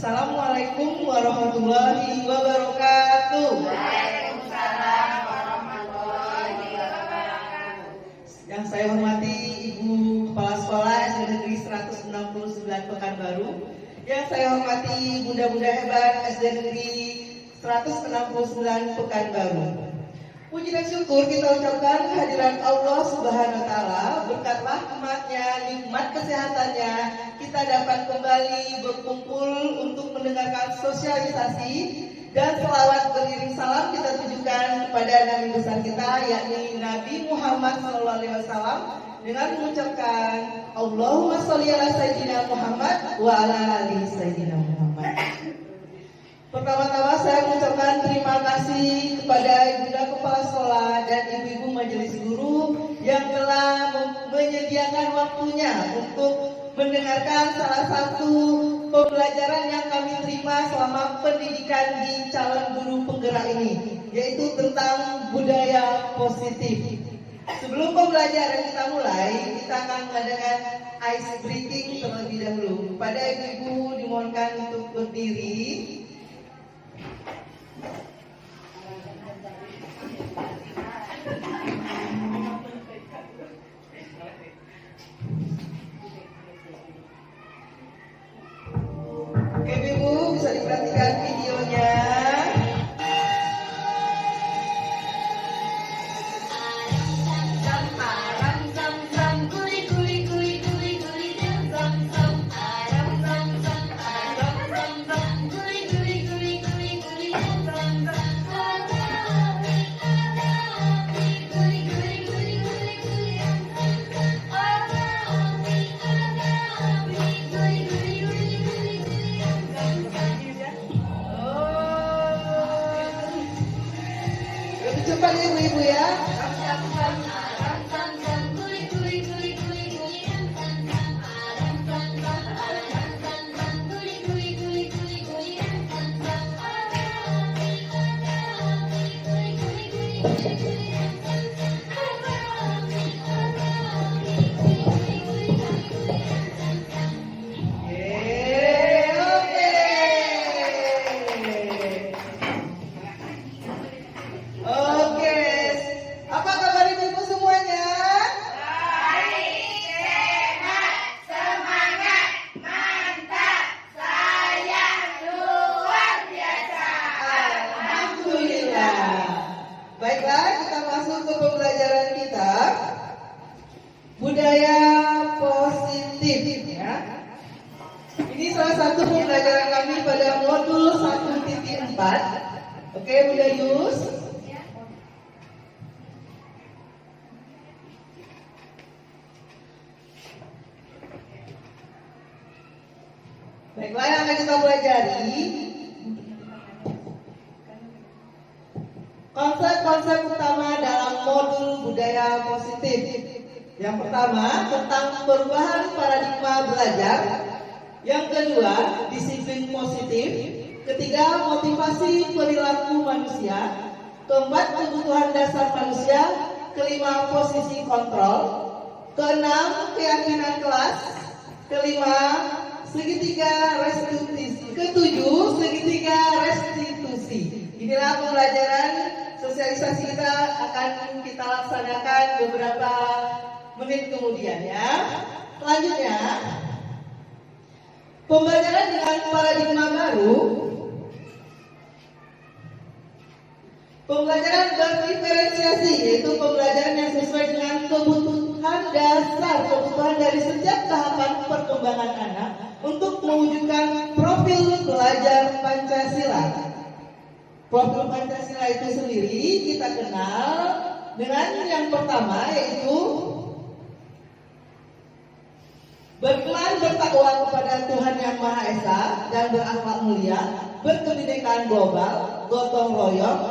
Assalamualaikum warahmatullahi wabarakatuh. Waalaikumsalam warahmatullahi wabarakatuh. Yang saya hormati Ibu Kepala Sekolah SD Negeri 169 Pekanbaru. Yang saya hormati Bunda-bunda hebat SD Negeri 169 Pekanbaru. Puji dan syukur kita ucapkan kehadiran Allah Subhanahu wa Ta'ala, berkat rahmatnya, nikmat kesehatannya, kita dapat kembali berkumpul untuk mendengarkan sosialisasi dan selawat beriring salam kita tujukan kepada Nabi besar kita, yakni Nabi Muhammad SAW, dengan mengucapkan Allahumma sholli ala Sayyidina Muhammad wa ala ali Sayyidina Muhammad. Pertama-tama saya mengucapkan terima kasih kepada Ibunda Kepala Sekolah dan Ibu-ibu Majelis Guru yang telah menyediakan waktunya untuk mendengarkan salah satu pembelajaran yang kami terima selama pendidikan di calon guru penggerak ini, yaitu tentang budaya positif. Sebelum pembelajaran kita mulai, kita akan mengadakan ice breaking terlebih dahulu. Pada ibu-ibu dimohonkan untuk berdiri. Oke ibu, bisa diperhatikan videonya. Cepat ibu-ibu ya. Baiklah, kita masuk ke pembelajaran kita. Budaya positif ya. Ini salah satu pembelajaran kami pada modul 1.4. Oke, Bunda Yus. Baiklah, yang akan kita pelajari konsep-konsep utama dalam modul budaya positif. Yang pertama, tentang perubahan paradigma belajar. Yang kedua, disiplin positif. Ketiga, motivasi perilaku manusia. Keempat, kebutuhan dasar manusia. Kelima, posisi kontrol. Keenam, keyakinan kelas. Kelima, segitiga restitusi. Ketujuh, segitiga restitusi. Inilah pembelajaran sosialisasi kita akan kita laksanakan beberapa menit kemudian ya. Selanjutnya, pembelajaran dengan paradigma baru. Pembelajaran berdiferensiasi, yaitu pembelajaran yang sesuai dengan kebutuhan dasar, kebutuhan dari setiap tahapan perkembangan anak untuk mewujudkan profil belajar Pancasila. Profil Pancasila itu sendiri kita kenal dengan yang pertama, yaitu berkelan bertakwa kepada Tuhan Yang Maha Esa dan berakhlak mulia, berkebinekaan global, gotong royong,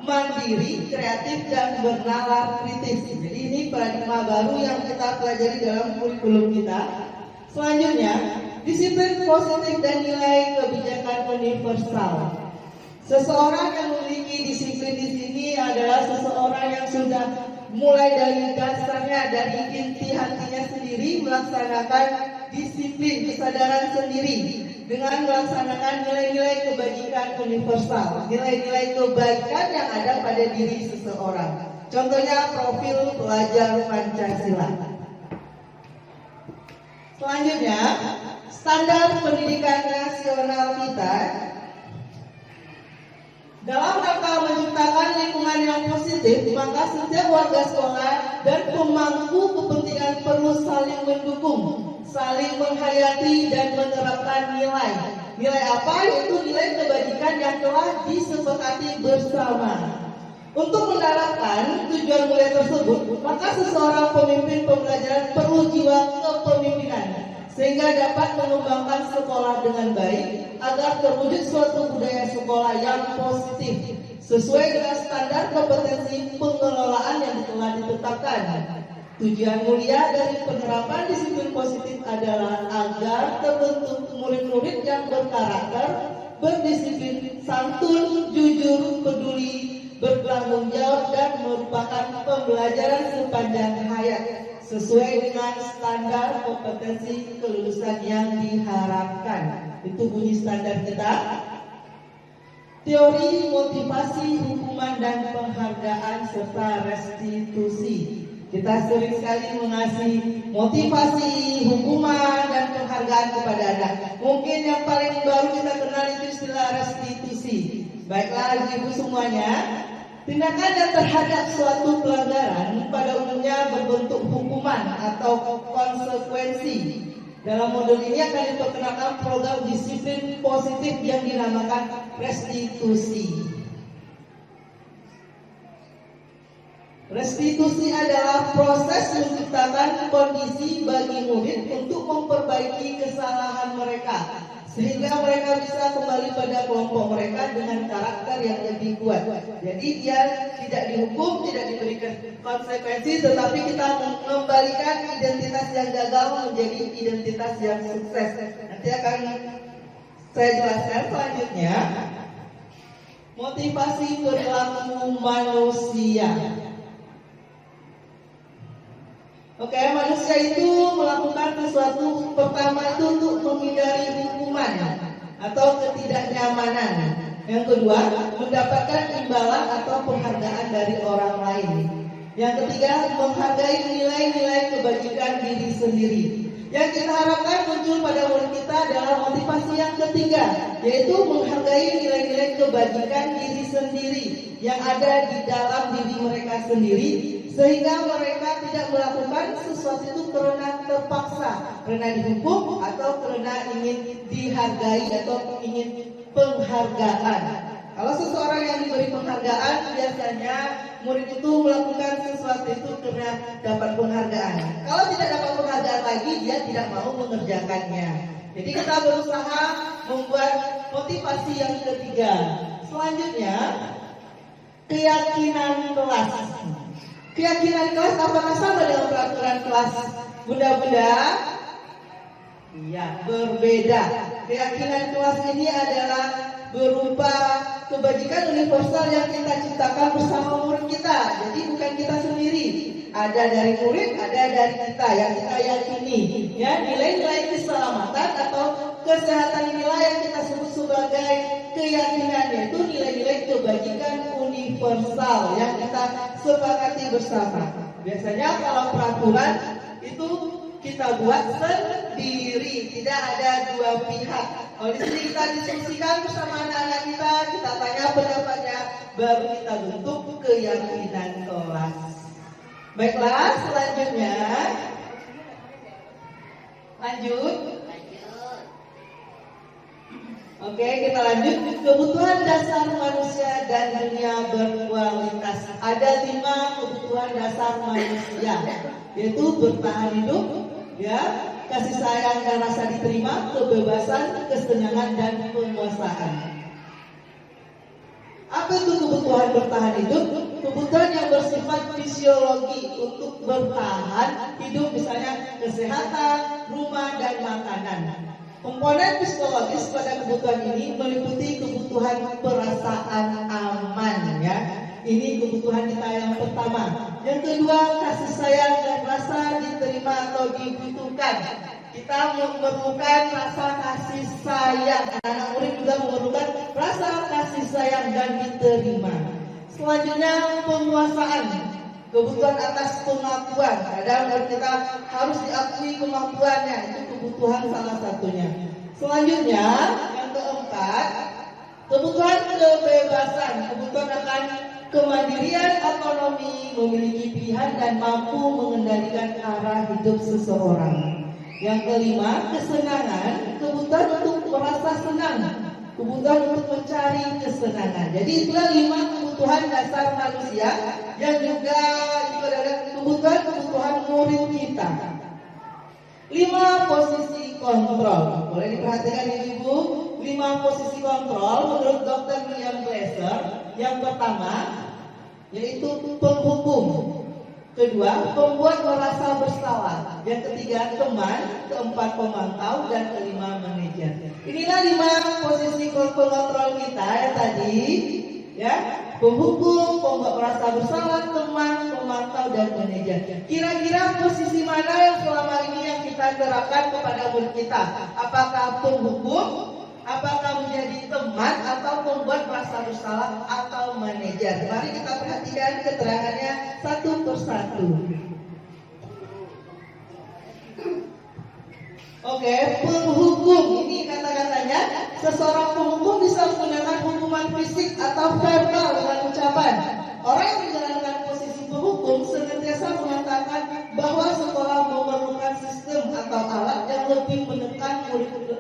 mandiri, kreatif, dan bernalar kritis. Jadi ini paradigma baru yang kita pelajari dalam kurikulum kita. Selanjutnya, disiplin positif dan nilai kebijakan universal. Seseorang yang memiliki disiplin di sini adalah seseorang yang sudah mulai dari dasarnya, dari inti hatinya sendiri melaksanakan disiplin, kesadaran sendiri. dengan melaksanakan nilai-nilai kebajikan universal, nilai-nilai kebaikan yang ada pada diri seseorang. Contohnya profil pelajar Pancasila. Selanjutnya, standar pendidikan nasional kita dalam rangka menciptakan lingkungan yang positif, maka setiap warga sekolah dan pemangku kepentingan perlu saling mendukung, saling menghayati dan menerapkan nilai. Nilai apa? Yaitu nilai kebajikan yang telah disepakati bersama. Untuk menerapkan tujuan mulia tersebut, maka seseorang pemimpin pembelajaran perlu jiwa kepemimpinan, sehingga dapat mengembangkan sekolah dengan baik agar terwujud suatu budaya sekolah yang positif sesuai dengan standar kompetensi pengelolaan yang telah ditetapkan. Tujuan mulia dari penerapan disiplin positif adalah agar terbentuk murid-murid yang berkarakter, berdisiplin, santun, jujur, peduli, bertanggung jawab dan merupakan pembelajaran sepanjang hayat sesuai dengan standar kompetensi kelulusan yang diharapkan. Itu bunyi standar kita. Teori, motivasi, hukuman dan penghargaan serta restitusi. Kita sering sekali mengasih motivasi, hukuman dan penghargaan kepada anak. Mungkin yang paling baru kita kenal itu istilah restitusi. Baiklah ibu semuanya, tindakan yang terhadap suatu pelanggaran pada umumnya berbentuk hukuman atau konsekuensi. Dalam modul ini akan diperkenalkan program disiplin positif yang dinamakan restitusi. Restitusi adalah proses menciptakan kondisi bagi murid untuk memperbaiki kesalahan mereka, sehingga mereka bisa kembali pada kelompok mereka dengan karakter yang lebih kuat. Jadi dia tidak dihukum, tidak diberikan konsekuensi, tetapi kita mengembalikan identitas yang gagal menjadi identitas yang sukses. Nanti akan saya jelaskan selanjutnya. Motivasi perilaku manusia. Oke, manusia itu melakukan sesuatu pertama itu untuk menghindari hukuman atau ketidaknyamanan. Yang kedua, mendapatkan imbalan atau penghargaan dari orang lain. Yang ketiga, menghargai nilai-nilai kebajikan diri sendiri. Yang kita harapkan muncul pada murid kita adalah motivasi yang ketiga, yaitu menghargai nilai-nilai kebajikan diri sendiri yang ada di dalam diri mereka sendiri, sehingga mereka tidak melakukan sesuatu itu karena terpaksa, karena dihukum atau karena ingin dihargai atau ingin penghargaan. Kalau seseorang yang diberi penghargaan, biasanya murid itu melakukan sesuatu itu karena dapat penghargaan. Kalau tidak dapat penghargaan lagi, dia tidak mau mengerjakannya. Jadi kita berusaha membuat motivasi yang ketiga. Selanjutnya, keyakinan kelas. Keyakinan kelas apakah sama dengan peraturan kelas bunda-bunda? Iya, berbeda. Keyakinan kelas ini adalah berupa kebajikan universal yang kita ciptakan bersama murid kita. Jadi bukan kita sendiri. Ada dari murid, ada dari kita yang kita yakini. Ya, nilai-nilai keselamatan atau kesehatan inilah yang kita sebut sebagai keyakinan, yaitu nilai-nilai kebajikan universal yang kita sepakati bersama. Biasanya kalau peraturan itu kita buat sendiri, tidak ada dua pihak. Kalau di sini kita diskusikan bersama anak-anak kita tanya pendapatnya, baru kita bentuk keyakinan kelas. Baiklah, selanjutnya lanjut. Oke, kita lanjut. Kebutuhan dasar manusia dan dunia berkualitas. Ada 5 kebutuhan dasar manusia, yaitu bertahan hidup, ya, kasih sayang dan rasa diterima, kebebasan, kesenangan dan penguasaan. Apa itu kebutuhan bertahan hidup? Kebutuhan yang bersifat fisiologi untuk bertahan hidup, misalnya kesehatan, rumah dan makanan. Komponen psikologis pada kebutuhan ini meliputi kebutuhan perasaan aman, ya. Ini kebutuhan kita yang pertama. Yang kedua, kasih sayang dan rasa diterima atau dibutuhkan. Kita memerlukan rasa kasih sayang. Anak murid juga memerlukan rasa kasih sayang dan diterima. Selanjutnya penguasaan, kebutuhan atas pengakuan. Kadang kita harus diakui kemampuannya, itu kebutuhan salah satunya. Selanjutnya yang keempat, kebutuhan kebebasan, kebutuhan akan kemandirian, otonomi, memiliki pilihan dan mampu mengendalikan arah hidup seseorang. Yang kelima, kesenangan, kebutuhan untuk merasa senang, kebutuhan untuk mencari kesenangan. Jadi itulah 5 kebutuhan dasar manusia yang juga itu adalah kebutuhan murid kita. 5 posisi kontrol. Boleh diperhatikan Ibu, 5 posisi kontrol menurut Dr. William Glasser. Yang pertama yaitu penghukum. Kedua, pembuat merasa bersalah. Yang ketiga, teman. Keempat, pemantau. Dan kelima, manajer. Inilah 5 posisi kontrol kita ya tadi. Ya, penghukum, pembuat merasa bersalah, teman, pemantau, dan manajer. Kira-kira posisi mana yang selama ini yang kita terapkan kepada murid kita? Apakah penghukum? Apakah menjadi teman atau membuat merasa bersalah atau manajer? Mari kita perhatikan keterangannya satu persatu. Oke, penghukum ini kata-katanya seseorang penghukum bisa menggunakan hukuman fisik atau verbal dengan ucapan. Orang yang menjalankan posisi penghukum senantiasa mengatakan bahwa sekolah memerlukan sistem atau alat yang lebih menekan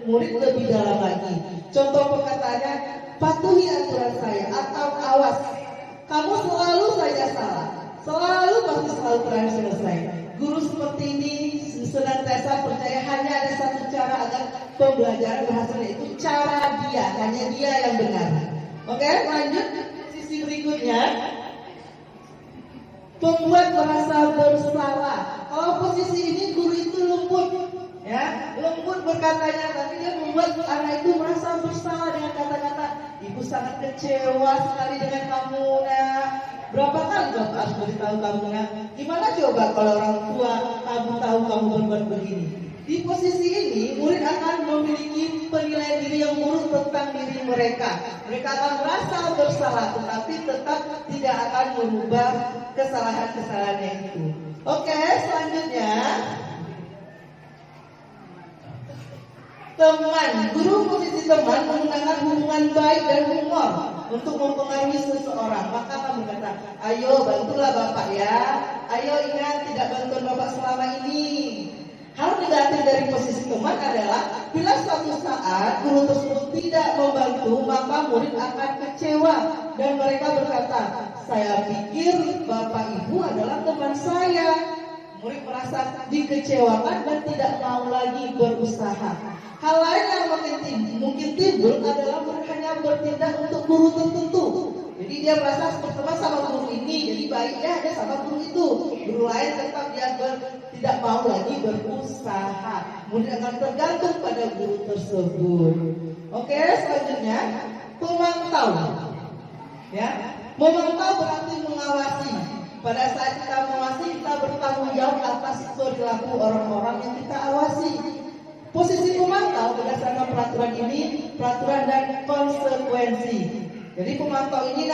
murid lebih dalam lagi. Contoh perkataannya, patuhi aturan saya atau awas, kamu selalu saja salah, pasti selalu terakhir selesai. Guru seperti ini senantiasa percaya hanya ada satu cara agar pembelajaran berhasil, yaitu cara dia, hanya dia yang benar. Oke, lanjut sisi berikutnya. Pembuat merasa bersalah. Kalau posisi ini guru itu lembut, ya, lembut berkatanya, tapi dia membuat anak itu merasa bersalah dengan kata-kata, ibu sangat kecewa sekali dengan kamu, nak. Berapa kali bapak harus beritahu kamu, nak? Gimana coba kalau orang tua kamu tahu kamu berbuat begini? Di posisi ini, murid akan memiliki penilaian diri yang buruk tentang diri mereka. Mereka akan merasa bersalah, tetapi tetap tidak akan merubah kesalahan-kesalahannya itu. Oke, selanjutnya. Teman, guru posisi teman menggunakan hubungan baik dan humor untuk mempengaruhi seseorang. Maka kamu berkata, ayo bantulah bapak ya. Ayo ingat tidak bantuan bapak selama ini. Hal negatif dari posisi teman adalah bila suatu saat guru tersebut tidak membantu, maka murid akan kecewa dan mereka berkata, saya pikir bapak ibu adalah teman saya. Murid merasa dikecewakan dan tidak mau lagi berusaha. Hal lain yang mungkin timbul adalah murid hanya bertindak untuk guru tertentu. Jadi dia merasa berteman sama guru ini, jadi baiknya hanya sama guru itu. Guru lain tetap dia tidak mau lagi berusaha. Murid akan tergantung pada guru tersebut. Oke, selanjutnya pemantau. Ya, memantau berarti mengawasi. Pada saat kita mengawasi, kita bertanggung jawab atas perilaku orang-orang yang kita awasi. Posisi pemantau berdasarkan peraturan ini, peraturan dan konsekuensi. Jadi pemantau ini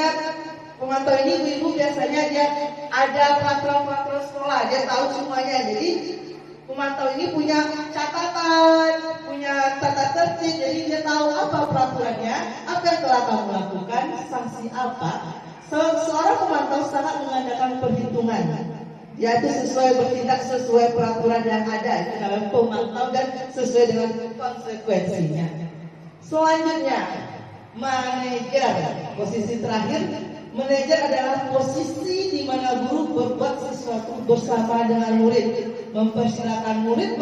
ibu biasanya dia ada peraturan sekolah, dia tahu semuanya. Jadi pemantau ini punya catatan, punya tata tertib, jadi dia tahu apa peraturannya, apa yang telah kamu lakukan, sanksi apa. Seorang pemantau sangat mengadakan perhitungan. Dia itu bertindak sesuai peraturan yang ada, itu namanya pemantau dan sesuai dengan konsekuensinya. Selanjutnya, manajer. Posisi terakhir, manajer adalah posisi di mana guru berbuat sesuatu bersama dengan murid, mempersilahkan murid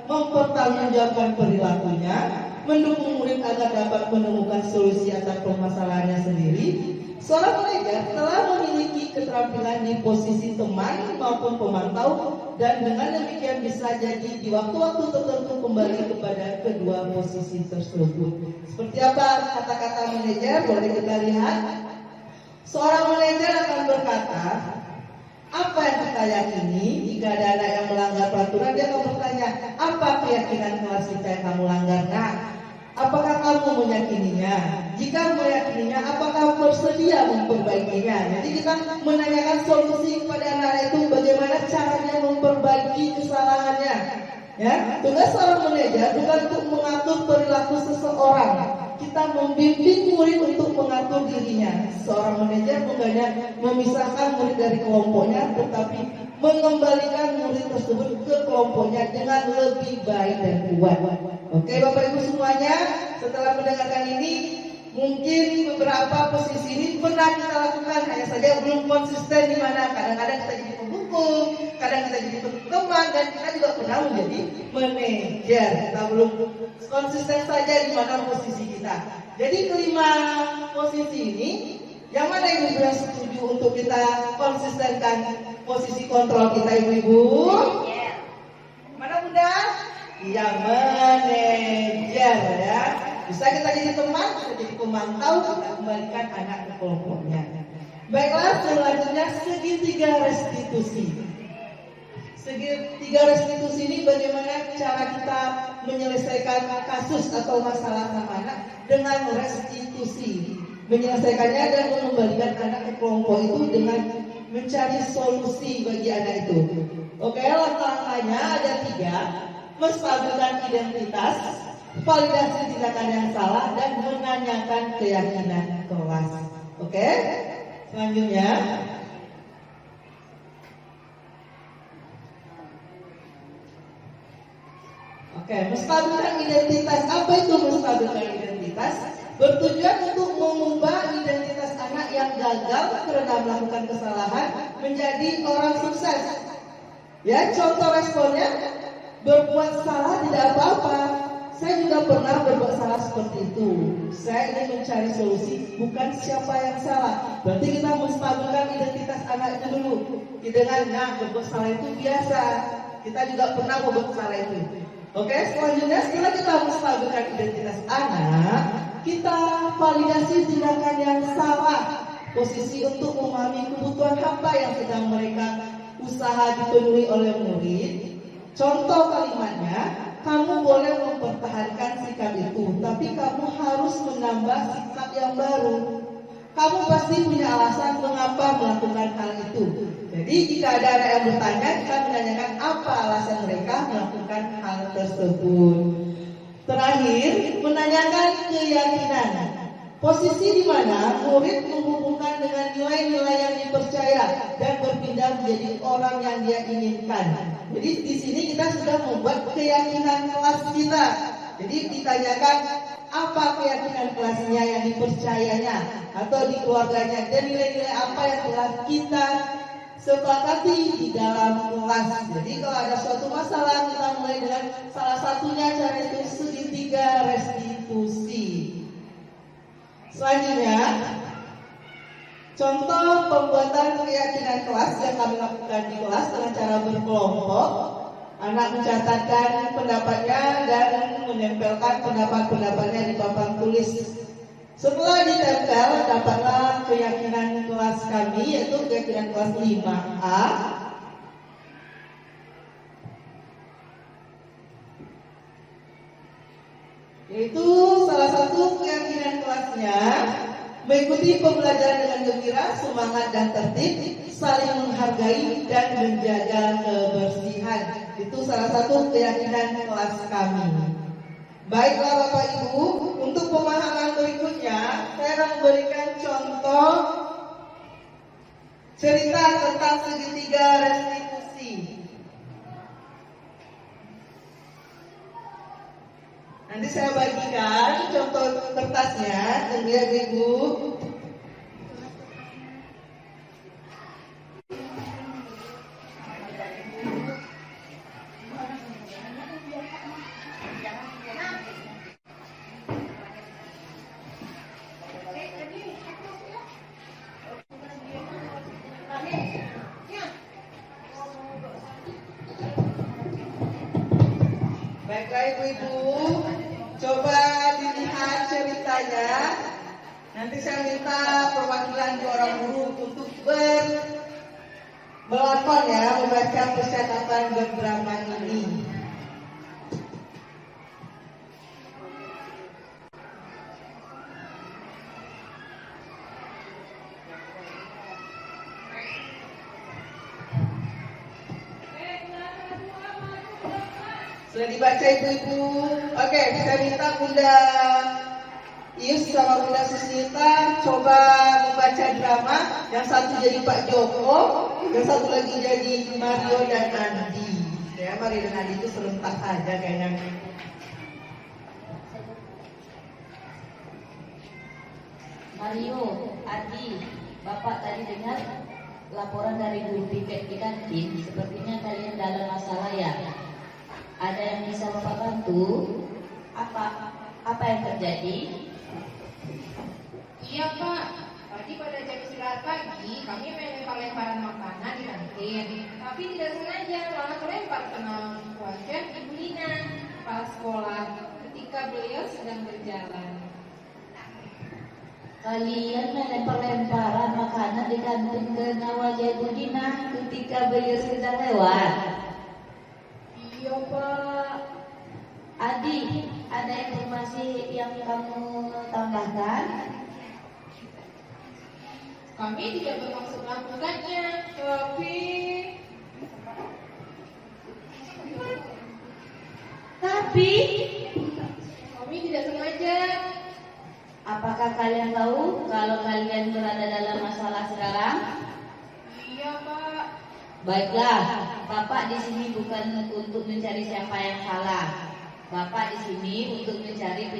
mempertanggungjawabkan perilakunya, mendukung murid agar dapat menemukan solusi atas permasalahannya sendiri. Seorang manajer telah memiliki keterampilan di posisi teman maupun pemantau, dan dengan demikian bisa jadi di waktu-waktu tertentu kembali kepada kedua posisi tersebut. Seperti apa kata-kata manajer? Boleh kita lihat. Seorang manajer akan berkata, Apa yang kita yakini? Jika ada anak yang melanggar peraturan, dia akan bertanya, apa keyakinan kelas kita yang kamu langgar? Nah, apakah kamu meyakininya? Jika meyakininya, apakah bersedia memperbaikinya? Jadi kita menanyakan solusi kepada anak itu, bagaimana caranya memperbaiki kesalahannya. Ya, tugas seorang manajer bukan untuk mengatur perilaku seseorang. Kita membimbing murid untuk mengatur dirinya. Seorang manajer bukannya memisahkan murid dari kelompoknya, tetapi mengembalikan murid tersebut ke kelompoknya dengan lebih baik dan kuat. Oke, Bapak Ibu semuanya, setelah mendengarkan ini, mungkin beberapa posisi ini pernah kita lakukan, hanya saja belum konsisten di mana. Kadang-kadang kita jadi pemukul, kadang kita jadi teman, dan kita juga pernah menjadi manajer. Kita belum konsisten saja di mana posisi kita. Jadi kelima posisi ini, yang mana ibu-ibu yang setuju untuk kita konsistenkan posisi kontrol kita, ibu-ibu? Mana bunda? Yang manajer ya. Bisa kita jadi teman, bisa jadi pemantau, kita kembalikan anak ke kelompoknya. Baiklah, selanjutnya segitiga restitusi. Segitiga restitusi ini bagaimana cara kita menyelesaikan kasus atau masalah sama anak dengan restitusi. Menyelesaikannya dan mengembalikan anak ke kelompok itu dengan mencari solusi bagi anak itu. Oke, langkah-langkahnya ada 3. Menstabilkan identitas, validasi tindakan yang salah, dan menanyakan keyakinan kelas. Oke, selanjutnya menstabilkan identitas. Apa itu menstabilkan identitas? Bertujuan untuk mengubah identitas anak yang gagal karena melakukan kesalahan menjadi orang sukses. Ya, contoh responnya, berbuat salah tidak apa-apa. Saya juga pernah berbuat salah seperti itu. Saya ingin mencari solusi, bukan siapa yang salah. Berarti kita menstabilkan identitas anak itu dulu. Dengan berbuat salah itu biasa. Kita juga pernah berbuat salah itu. Oke, selanjutnya setelah kita menstabilkan identitas anak, kita validasi tindakan yang salah. Posisi untuk memahami kebutuhan apa yang sedang mereka usaha dipenuhi oleh murid. Contoh kalimatnya, kamu boleh mempertahankan sikap itu, tapi kamu harus menambah sikap yang baru. Kamu pasti punya alasan mengapa melakukan hal itu. Jadi jika ada anak yang bertanya, kita menanyakan apa alasan mereka melakukan hal tersebut. Terakhir, menanyakan keyakinan. Posisi di mana murid menghubungkan dengan nilai-nilai yang dipercaya dan berpindah menjadi orang yang dia inginkan. Jadi di sini kita sudah membuat keyakinan kelas kita. Jadi ditanyakan apa keyakinan kelasnya yang dipercayanya atau di keluarganya, dan nilai-nilai apa yang telah kita sepakati di dalam kelas. Jadi kalau ada suatu masalah, kita mulai dengan salah satunya cara itu segitiga restitusi. Selanjutnya, contoh pembuatan keyakinan kelas yang kami lakukan di kelas dengan cara berkelompok. Anak mencatatkan pendapatnya dan menempelkan pendapat-pendapatnya di papan tulis. Setelah ditempel, dapatlah keyakinan kelas kami, yaitu keyakinan kelas 5A. Yaitu salah satu keyakinan kelasnya, mengikuti pembelajaran dengan gembira, semangat dan tertib, saling menghargai dan menjaga kebersihan. Itu salah satu keyakinan kelas kami. Baiklah Bapak Ibu, untuk pemahaman berikutnya, saya akan memberikan contoh cerita tentang segitiga restitusi. Nanti saya bagikan contoh kertasnya, tunggu ya Ibu. Baiklah Ibu-ibu, coba dilihat ceritanya. Nanti saya minta perwakilan dua orang guru untuk melakon ya, membaca percakapan berdrama ini. Sudah dibaca ibu-ibu? Oke, saya minta Bunda Ius sama Bunda Susita coba membaca drama. Yang satu jadi Pak Joko, yang satu lagi jadi Mario dan Andi. Ya, Mario dan Andi itu serentak aja kayaknya. Mario, Adi, Bapak tadi dengar laporan dari guru piket di kantin. Sepertinya kalian dalam masalah ya. Ada yang bisa Bapak bantu? Apa yang terjadi? Iya Pak, tadi pada jam istirahat pagi kami main lempar-lemparan makanan di kantin. Tapi tidak sengaja malah kelempar kena wajan Ibu Lina, kepala sekolah, ketika beliau sedang berjalan. Kalian melempar-lemparan makanan di kantin ke wajah Ibu Dina ketika beliau sedang lewat. Iya Pak. Adi, ada informasi yang kamu tambahkan? Kami tidak bermaksud melakukannya, Tapi kami tidak sengaja. apakah kalian tahu kalau kalian berada dalam masalah sekarang? Iya Pak. Baiklah, Bapak di sini bukan untuk mencari siapa yang salah. Bapak di sini untuk mencari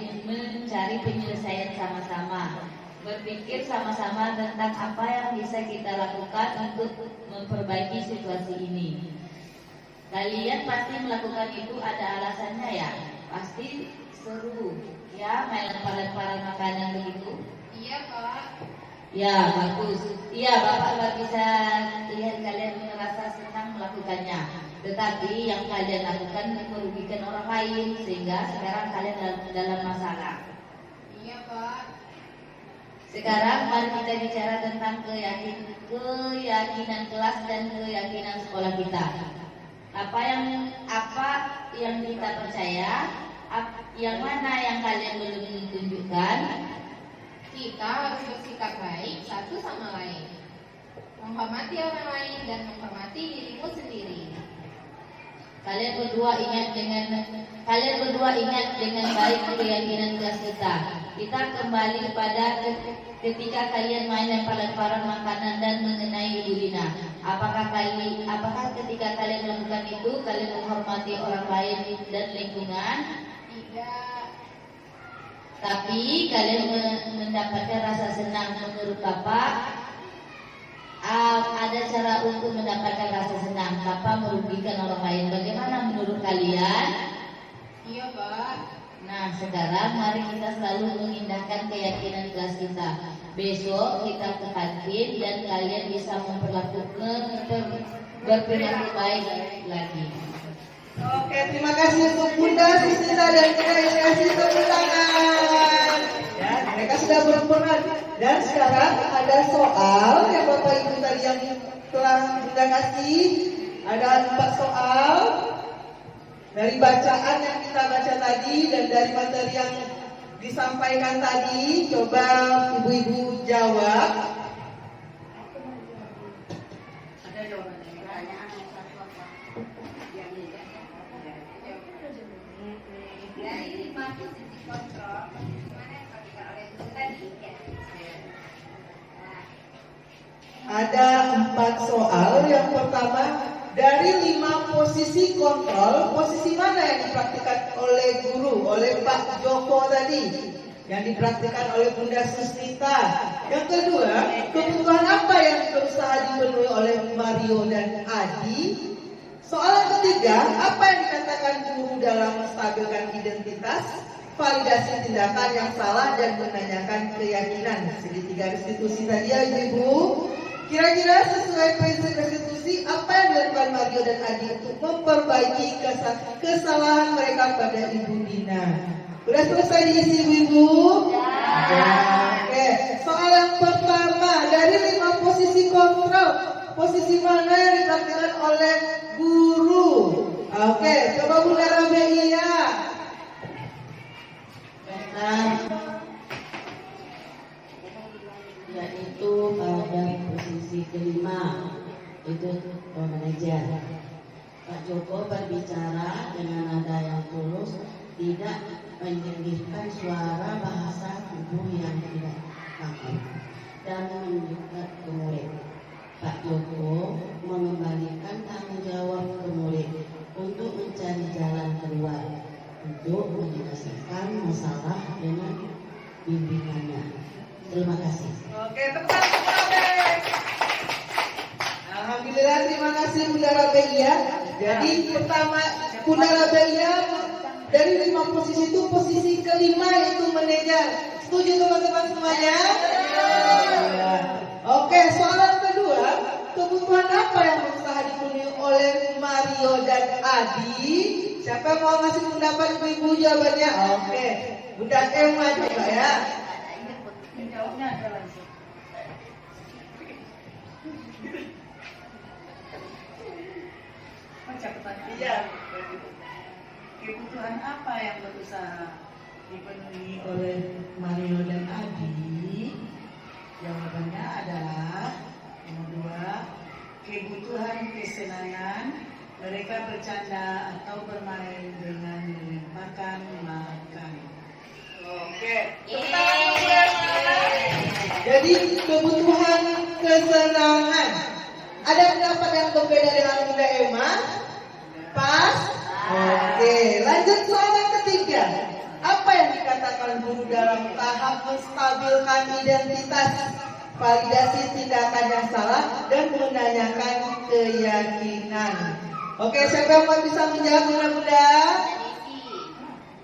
penyelesaian sama-sama. Berpikir sama-sama tentang apa yang bisa kita lakukan untuk memperbaiki situasi ini. Kalian pasti melakukan itu ada alasannya ya. Pasti seru ya main lempar-lemparan makanan begitu. Iya Pak. Ya bagus. Iya Bapak bisa lihat kalian merasa senang melakukannya. Tetapi yang kalian lakukan merugikan orang lain sehingga sekarang kalian dalam masalah. Iya Pak. Sekarang mari kita bicara tentang keyakinan kelas dan keyakinan sekolah kita. Apa yang kita percaya, yang mana yang kalian belum tunjukkan. Kita harus bersikap baik satu sama lain, menghormati orang lain dan menghormati dirimu sendiri. Kalian berdua ingat dengan baik keyakinan kelas kita. Kita kembali pada ketika kalian main lempar-lemparan makanan dan mengenai Ibu Lina. Apakah ketika kalian melakukan itu kalian menghormati orang lain dan lingkungan? Tidak. Tapi kalian mendapatkan rasa senang. Menurut Bapak ada cara untuk mendapatkan rasa senang tanpa merugikan orang lain. Bagaimana menurut kalian? Iya Pak. Nah sekarang mari kita selalu mengindahkan keyakinan kelas kita. Besok kita ke kantin dan kalian bisa berperilaku baik lagi. Oke, terima kasih untuk Bunda Susita dan kita kasih tepuk tangan. Ya, mereka sudah berperan. Dan sekarang ada soal yang Bapak Ibu tadi yang telah Bunda kasih. Ada 4 soal dari bacaan yang kita baca tadi dan dari materi yang disampaikan tadi. Coba ibu-ibu jawab. Ada jawaban pertanyaan yang satu apa? Yang ini. Dari 5 posisi kontrol, mana yang dipakai oleh itu tadi? Ada 4 soal. Yang pertama, dari 5 posisi kontrol, posisi mana yang dipraktikkan oleh guru, oleh Pak Joko tadi, yang dipraktikkan oleh Bunda Susita? Yang kedua, kebutuhan apa yang berusaha dipenuhi oleh Mario dan Adi? Soal yang ketiga, apa yang dikatakan guru dalam menstabilkan identitas, validasi tindakan yang salah, dan menanyakan keyakinan? Segitiga restitusi tadi ya ibu-ibu. Kira-kira sesuai prinsip restitusi, apa yang dilakukan Mario dan Adi untuk memperbaiki kesalahan mereka pada Ibu Dina? Sudah selesai diisi ibu-ibu? Ya. Oke, soal yang pertama, dari 5 posisi kontrol, posisi mana yang dipraktikkan oleh guru? Oke, coba Bunda Rabia. Yaitu pada posisi kelima, itu manajer. Pak Joko berbicara dengan nada yang tulus, tidak meninggikan suara bahasa tubuh yang tidak kaku dan menunjukkan ke murid. Pak Joko mengembalikan tanggung jawab ke murid untuk mencari jalan keluar, untuk menyelesaikan masalah dengan bimbingannya. Terima kasih. Oke, tepuk tangan Bunda Rabia. Alhamdulillah, terima kasih Bunda Rabia. Jadi pertama Bunda Rabia dari 5 posisi itu posisi kelima yaitu manajer. Setuju teman-teman semuanya? Ya. Oke, soalan kedua, kebutuhan apa yang berusaha dipenuhi oleh Mario dan Adi? Siapa yang mau ngasih pendapat ibu-ibu jawabannya? Oke, Bunda Emma coba ya. Jawabnya ada langsung. Baca pertanyaan. Iya. Kebutuhan apa yang berusaha dipenuhi Oleh Mario dan Adi, jawabannya adalah nomor 2, kebutuhan kesenangan, mereka bercanda atau bermain dengan melemparkan makan. Oke. Tepuk tangan dulu ya, Bunda. Jadi kebutuhan kesenangan. Ada pendapat yang berbeda dengan Bunda Emma? Pas? Oke. Lanjut soal yang ketiga. Apa yang dikatakan guru dalam tahap menstabilkan identitas, validasi tindakan yang salah, dan menanyakan keyakinan? Oke, siapa yang mau bisa menjawab Bunda?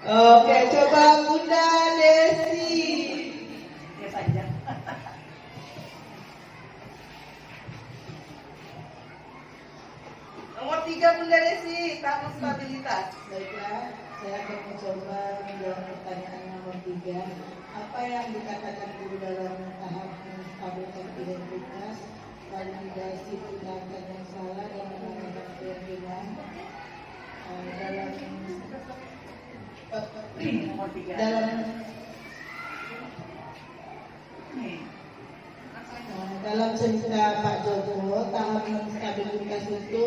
Oke, coba Bunda Desi. Dia panjang. Nomor 3 Bunda Desi, tahap stabilitas. baiklah, saya akan mencoba menjawab pertanyaan nomor 3. Apa yang dikatakan guru dalam tahap menstabilkan identitas, validasi tindakan yang salah dan menanyakan keyakinan Nomor 3. dalam cerita Pak Joko, tahap stabilitas itu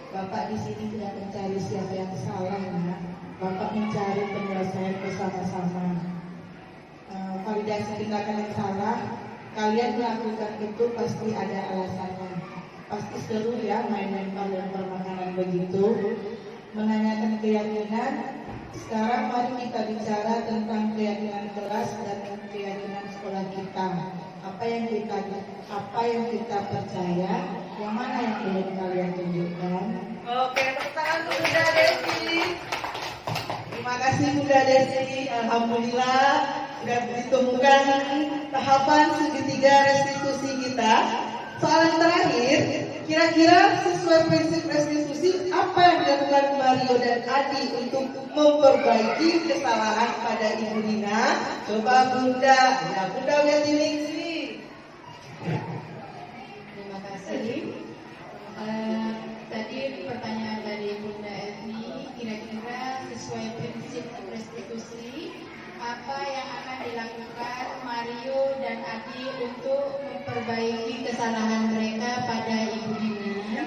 Bapak di sini tidak mencari siapa yang salah, ya. Bapak mencari penyelesaian bersama-sama. Validasi tindakan yang salah, kalian melakukan itu pasti ada alasannya. Pasti seru ya main lempar makanan begitu. Menanyakan keyakinan. Sekarang mari kita bicara tentang keyakinan kelas dan keyakinan sekolah kita. Apa yang kita percaya, yang mana yang belum kalian tunjukkan? Oke, tepuk tangan untuk Bunda Desi. Terima kasih Bunda Desi. Alhamdulillah sudah ditemukan tahapan segitiga restitusi kita. Soalan terakhir, kira-kira sesuai prinsip restitusi apa yang dilakukan Mario dan Adi untuk memperbaiki kesalahan pada Ibu Dina? Coba Bunda, ya Bunda Wiyatingsi. Terima kasih. Tadi pertanyaan dari Bunda Etni, kira-kira sesuai prinsip restitusi, apa yang akan dilakukan Mario dan Adi untuk memperbaiki kesalahan mereka pada Ibu Dina?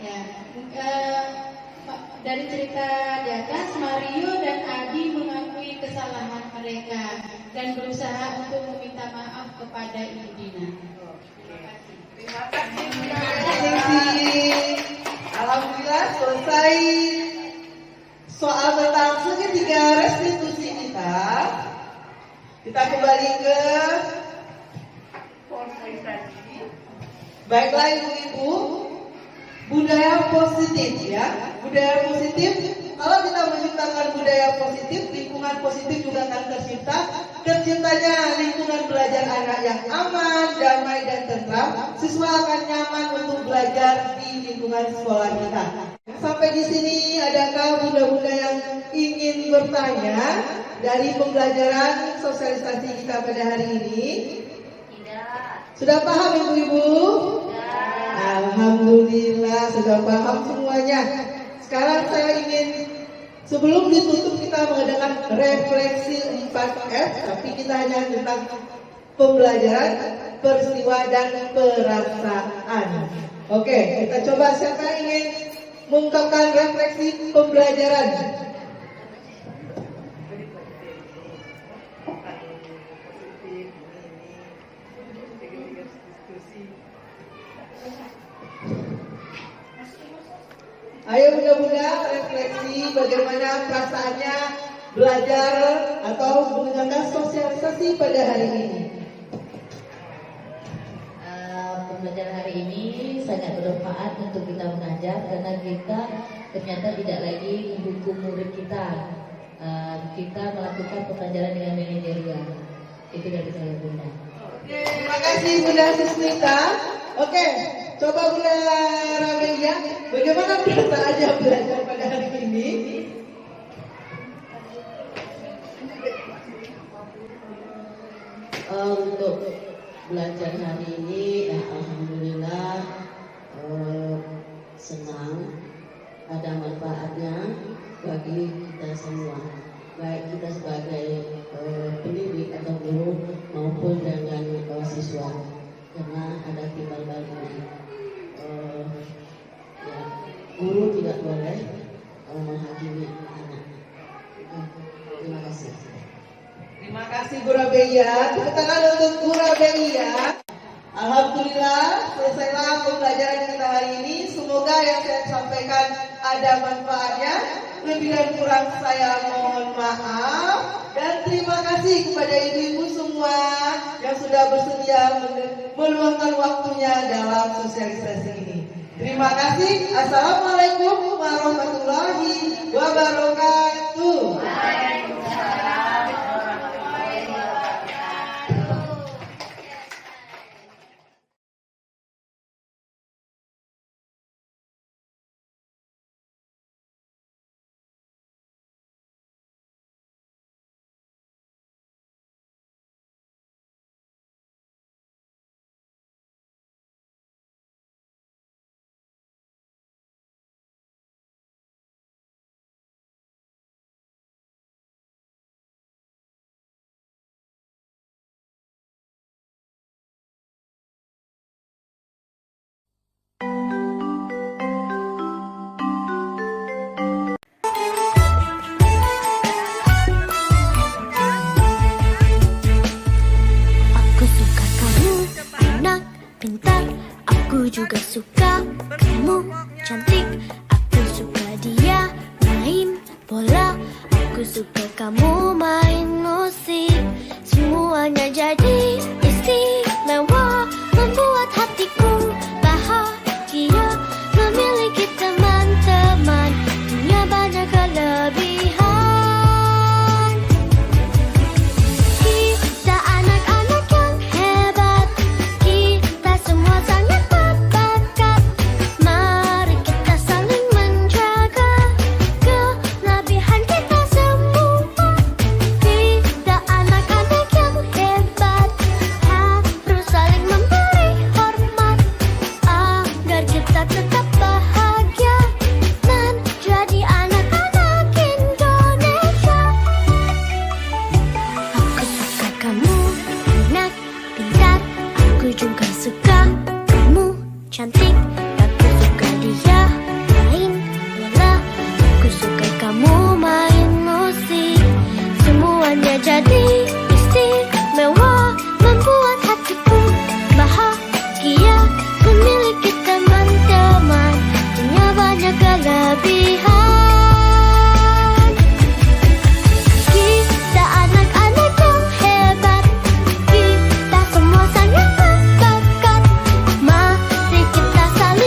Ya, dari cerita di atas, Mario dan Adi mengakui kesalahan mereka dan berusaha untuk meminta maaf kepada Ibu Dina. Terima kasih Bunda Wiyatingsi. Alhamdulillah selesai soal tentang segitiga restitusi kita. Kita kembali ke baiklah ibu-ibu, budaya positif ya. Budaya positif, kalau kita menciptakan budaya positif, lingkungan positif juga akan tercipta. Terciptanya lingkungan belajar anak yang aman, damai dan tentram. Siswa akan nyaman untuk belajar di lingkungan sekolah kita. Sampai di sini adakah bunda-bunda yang ingin bertanya dari pembelajaran sosialisasi kita pada hari ini? Tidak. Sudah paham ibu-ibu? Tidak. Alhamdulillah sudah paham semuanya. Sekarang saya ingin sebelum ditutup kita mengadakan refleksi 4F, tapi kita hanya tentang pembelajaran, peristiwa dan perasaan. Oke, kita coba siapa ingin mengungkapkan refleksi pembelajaran. Ayo bunda-bunda refleksi bagaimana perasaannya belajar atau mendengarkan sosialisasi pada hari ini. Pembelajaran hari ini sangat bermanfaat untuk kita mengajar karena kita ternyata tidak lagi menghukum murid kita. Kita melakukan pembelajaran dengan manajerial. Itu dari saya bunda. Terima kasih Bunda Susmita. Oke, coba Bunda Ramelia, bagaimana perasaannya belajar pada hari ini? Untuk belajar hari ini, alhamdulillah senang, ada manfaatnya bagi kita semua, baik kita sebagai pendidik atau guru maupun dengan siswa, karena ada timbal baliknya. Ya, guru tidak boleh menghakimi anak. Terima kasih. Terima kasih Bu Rabeia. Tepuk tangan untuk Bu Rabeia. Alhamdulillah selesailah pembelajaran kita hari ini. Semoga yang saya sampaikan ada manfaatnya. Lebih dan kurang saya mohon maaf. Dan terima kasih kepada ibu-ibu semua yang sudah bersedia meluangkan waktunya dalam sosialisasi ini. Terima kasih. Assalamualaikum warahmatullahi wabarakatuh. Aku juga suka kamu cantik. Aku suka dia main bola. Aku suka kamu main musik. Semuanya jadi istimewa, membuat hatiku bahagia. Memiliki teman-teman punya banyak kelebihan. Kita anak-anak yang hebat. Kita semua sangat berbakat. Mari kita saling menjaga kelebihan kita semua. Kita anak-anak yang hebat, harus saling memberi hormat agar kita tetap bahagia menjadi anak-anak Indonesia. Aku suka kamu, anak pintar. Aku juga suka kamu cantik. Aku suka dia main bola. Aku suka kamu main musik. Semuanya jadi istimewa, membuat hatiku bahagia. Memiliki teman-teman punya banyak kelebihan. Kita anak-anak yang hebat. Kita semua sangat berbakat. Mari kita saling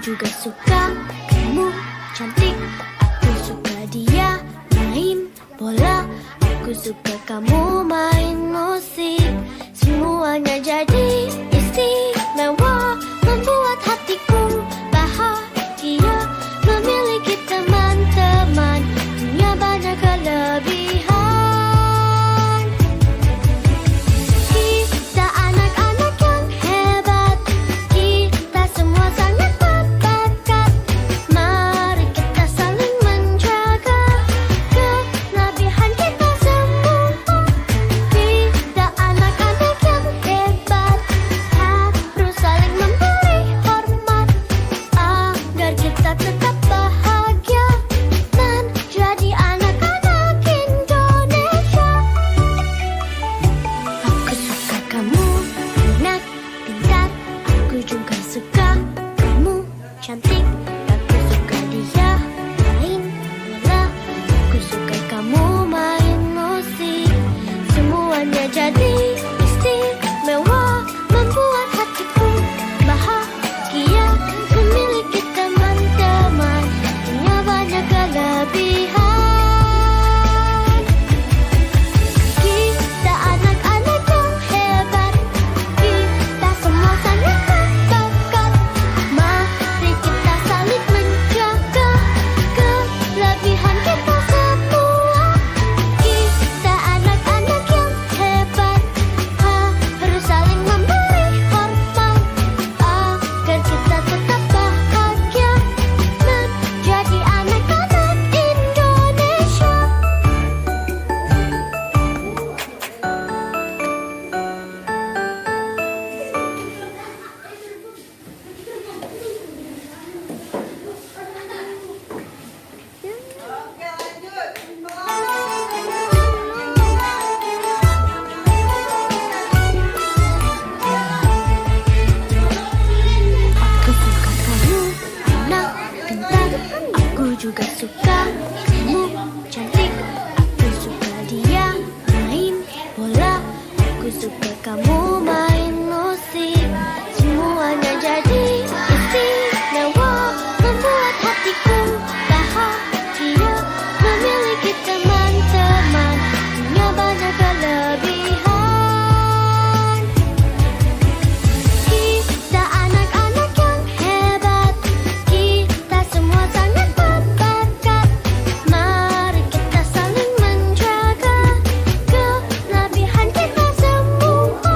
juga suka kamu cantik. Aku suka dia main bola. Aku suka kamu main musik. Semuanya jadi istimewa, membuat hatiku bahagia. Memiliki teman-teman punya banyak kelebihan. Kita anak-anak yang hebat, kita semua sangat berbakat. Mari kita saling menjaga kelebihan kita semua. Kita anak-anak yang hebat, harus saling memberi hormat agar kita tetap bahagia menjadi anak-anak Indonesia. Aku suka kamu anak pintar, aku juga suka kamu cantik. Aku suka dia main bola, aku suka kamu main musik. Semuanya jadi istimewa, membuat hatiku bahagia. Memiliki teman-teman punya banyak kelebihan. Kita anak-anak yang hebat, kita semua sangat berbakat. Mari kita saling menjaga kelebihan kita semua. Kita anak-anak yang hebat, harus saling memberi hormat agar kita tetap bahagia menjadi anak-anak Indonesia. Oke, lanjut. Aku suka kamu anak pintar, aku juga suka kamu cantik. Aku suka dia main bola, aku suka kamu main musik. Semuanya jadi istimewa, membuat hatiku bahagia. Memiliki teman-teman punya banyak kelebihan. Kita anak-anak yang hebat, kita semua sangat berbakat. Mari kita saling menjaga kelebihan kita semua.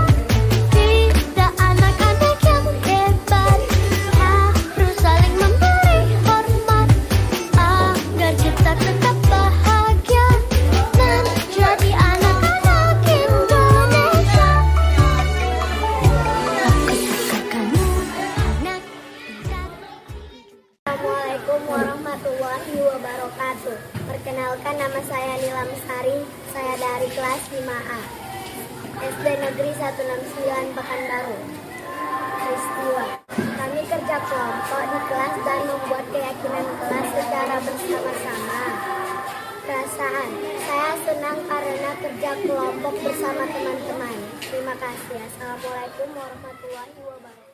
Kita anak-anak yang hebat, harus saling memberi hormat agar kita tetap bahagia menjadi anak-anak Indonesia. Aku suka kamu anak pintar. Assalamualaikum warahmatullahi wabarakatuh. Perkenalkan, nama saya Nila Mesari. Saya dari kelas 5A SD Negeri 169 Pekanbaru. Peristiwa: kami kerja kelompok di kelas dan membuat keyakinan kelas secara bersama-sama. Perasaan: saya senang karena kerja kelompok bersama teman-teman. Terima kasih. Assalamualaikum warahmatullahi wabarakatuh.